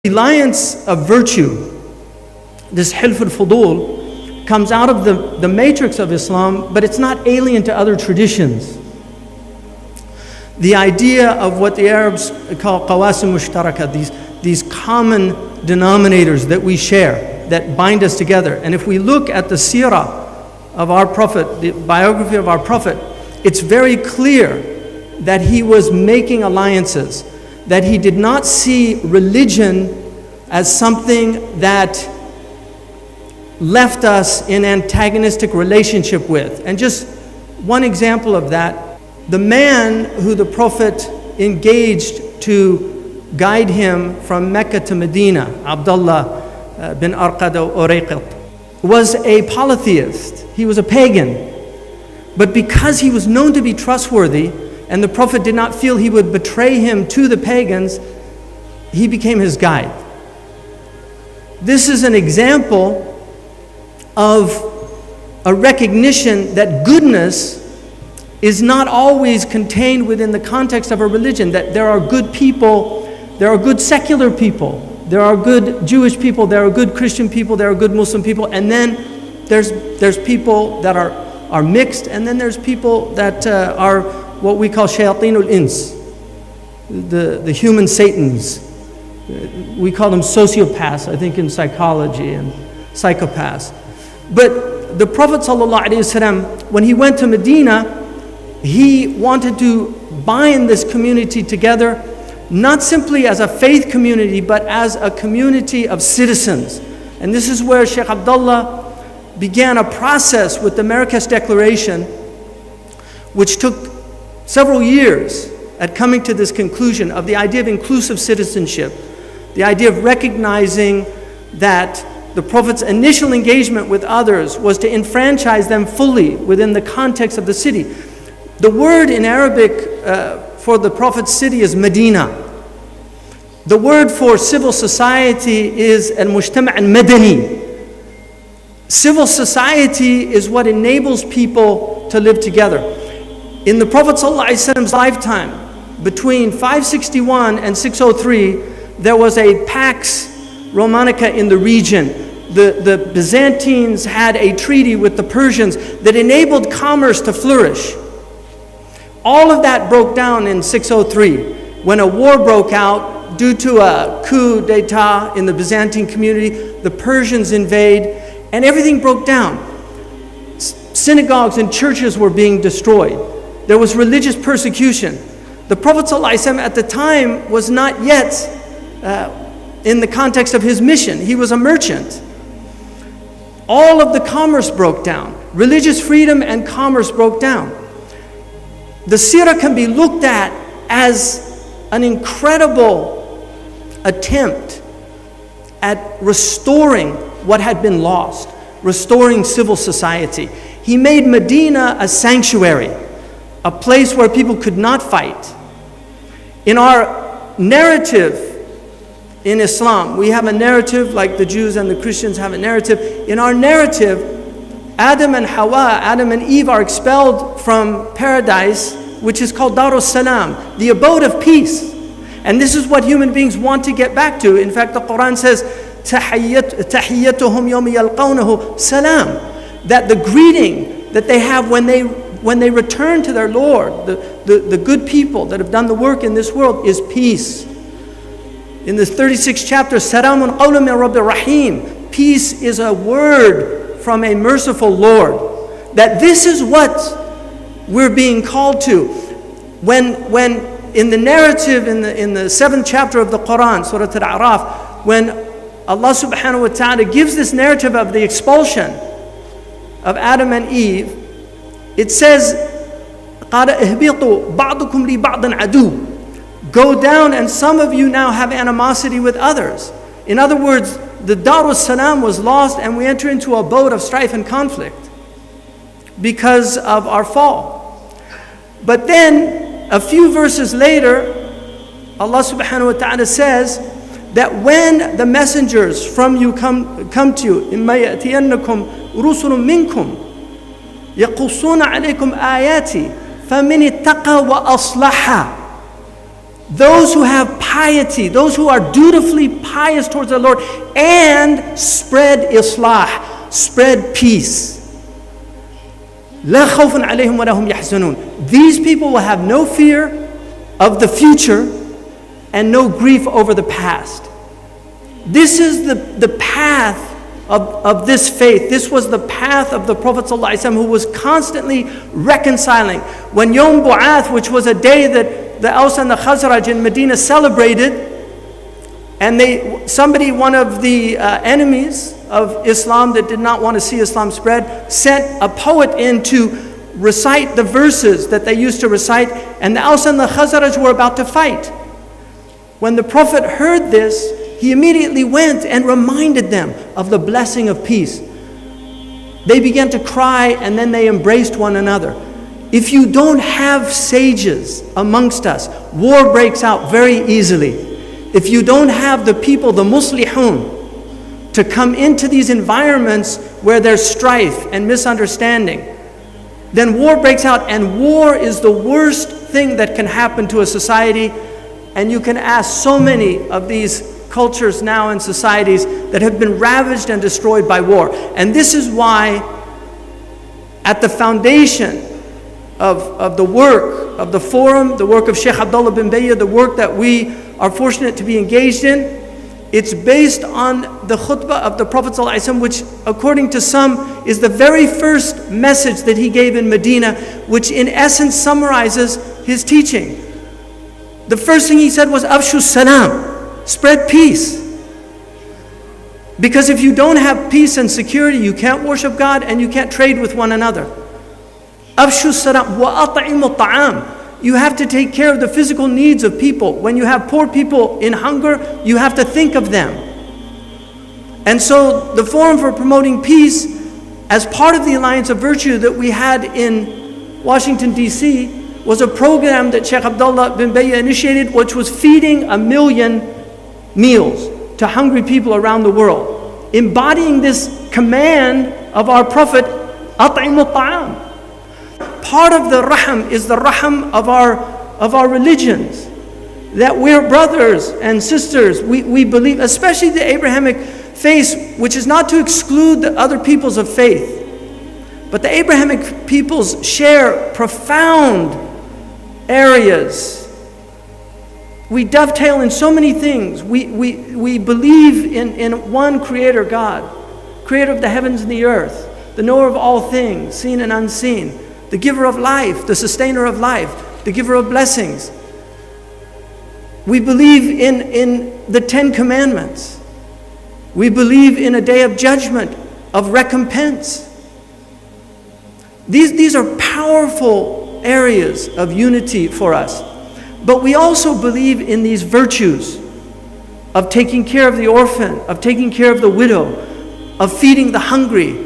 alliance of virtue, this hilf al-fudul, comes out of the matrix of Islam, but it's not alien to other traditions. The idea of what the Arabs call qawasim mushtaraka, these common denominators that we share, that bind us together. And if we look at the seerah of our Prophet, the biography of our Prophet, it's very clear that he was making alliances, that he did not see religion as something that left us in antagonistic relationship with. And just one example of that, the man who the Prophet engaged to guide him from Mecca to Medina, Abdullah bin Arqad Urayqit, was a polytheist. He was a pagan. But because he was known to be trustworthy, and the Prophet did not feel he would betray him to the pagans, he became his guide. This is an example of a recognition that goodness is not always contained within the context of a religion, that there are good people, there are good secular people, there are good Jewish people, there are good Christian people, there are good Muslim people, and then there's people that are mixed, and then there's people that are what we call shayateen ins, the human satans. We call them sociopaths, I think, in psychology, and psychopaths. But the Prophet ﷺ, when he went to Medina, he wanted to bind this community together, not simply as a faith community, but as a community of citizens. And this is where Sheikh Abdullah began a process with the Marrakesh Declaration, which took several years at coming to this conclusion of the idea of inclusive citizenship, the idea of recognizing that the Prophet's initial engagement with others was to enfranchise them fully within the context of the city. The word in Arabic for the Prophet's city is Medina. The word for civil society is al-mujtama' al-madani. Civil society is what enables people to live together. In the Prophet ﷺ's lifetime, between 561 and 603, there was a Pax Romanica in the region. The Byzantines had a treaty with the Persians that enabled commerce to flourish. All of that broke down in 603 when a war broke out due to a coup d'etat in the Byzantine community. The Persians invade and everything broke down. Synagogues and churches were being destroyed. There was religious persecution. The Prophet ﷺ at the time was not yet in the context of his mission. He was a merchant. All of the commerce broke down. Religious freedom and commerce broke down. The seerah can be looked at as an incredible attempt at restoring what had been lost, restoring civil society. He made Medina a sanctuary, a place where people could not fight. In our narrative in Islam, we have a narrative like the Jews and the Christians have a narrative. In our narrative, Adam and Hawa, Adam and Eve are expelled from paradise, which is called Darus Salam, the abode of peace. And this is what human beings want to get back to. In fact, the Quran says, تَحِيَّتُهُمْ يَوْمَ يَلْقَوْنَهُ salam, that the greeting that they have when they return to their Lord, the good people that have done the work in this world, is peace. In the 36th chapter, Salamun qawlan min Rabbir Rahim, peace is a word from a merciful Lord. That this is what we're being called to. When in the narrative in the 7th chapter of the Quran, Surah Al-A'raf, when Allah subhanahu wa ta'ala gives this narrative of the expulsion of Adam and Eve, it says, قَالَ اهْبِطُوا بَعْضُكُمْ لِبَعْضٍ عَدُوٌّ. Go down, and some of you now have animosity with others. In other words, the Darus Salam was lost, and we enter into a abode of strife and conflict because of our fall. But then, a few verses later, Allah subhanahu wa ta'ala says that when the messengers from you come to you, إِمَّا يَأْتِيَنَّكُمْ رُسُلٌ مِّنْكُمْ يَقُصُّونَ عَلَيْكُمْ آيَاتِي فَمِنِ اتَّقَى وَأَصْلَحَ. Those who have piety, those who are dutifully pious towards the Lord, and spread islah, spread peace. لا خوف عليهم ولا هم يحزنون. These people will have no fear of the future and no grief over the past. This is the path of this faith. This was the path of the Prophet ﷺ, who was constantly reconciling. When Yom Bu'ath, which was a day that the Aus and the Khazraj in Medina celebrated, and one of the enemies of Islam that did not want to see Islam spread, sent a poet in to recite the verses that they used to recite, and the Aus and the Khazraj were about to fight. When the Prophet heard this, he immediately went and reminded them of the blessing of peace. They began to cry, and then they embraced one another. If you don't have sages amongst us, war breaks out very easily. If you don't have the people, the muslihun, to come into these environments where there's strife and misunderstanding, then war breaks out, and war is the worst thing that can happen to a society. And you can ask so many of these cultures now and societies that have been ravaged and destroyed by war. And this is why at the foundation of the work of the forum, the work of Sheikh Abdullah bin Bayyah, the work that we are fortunate to be engaged in, it's based on the khutbah of the Prophet ﷺ, which according to some is the very first message that he gave in Medina, which in essence summarizes his teaching. The first thing he said was Afshu Salam, spread peace. Because if you don't have peace and security, you can't worship God and you can't trade with one another. Afshu Salam wa at'imu ta'am. You have to take care of the physical needs of people. When you have poor people in hunger, you have to think of them. And so the Forum for Promoting Peace, as part of the Alliance of Virtue that we had in Washington, D.C., was a program that Sheikh Abdullah bin Bayyah initiated, which was feeding 1 million meals to hungry people around the world, embodying this command of our Prophet, أطعموا الطعام. Part of the raham is the raham of our religions, that we're brothers and sisters. We believe, especially the Abrahamic faith, which is not to exclude the other peoples of faith, but the Abrahamic peoples share profound areas. We dovetail in so many things. We believe in one creator God, creator of the heavens and the earth, the knower of all things, seen and unseen, the giver of life, the sustainer of life, the giver of blessings. We believe in the 10 commandments. We believe in a day of judgment, of recompense. These are powerful areas of unity for us. But we also believe in these virtues of taking care of the orphan, of taking care of the widow, of feeding the hungry.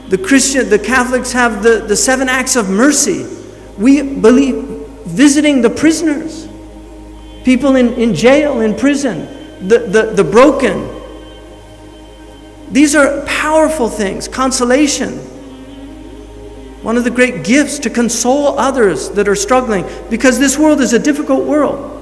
The Catholics have the 7 acts of mercy. We believe visiting the prisoners, people in jail, in prison, the broken. These are powerful things. Consolation. One of the great gifts, to console others that are struggling, because this world is a difficult world.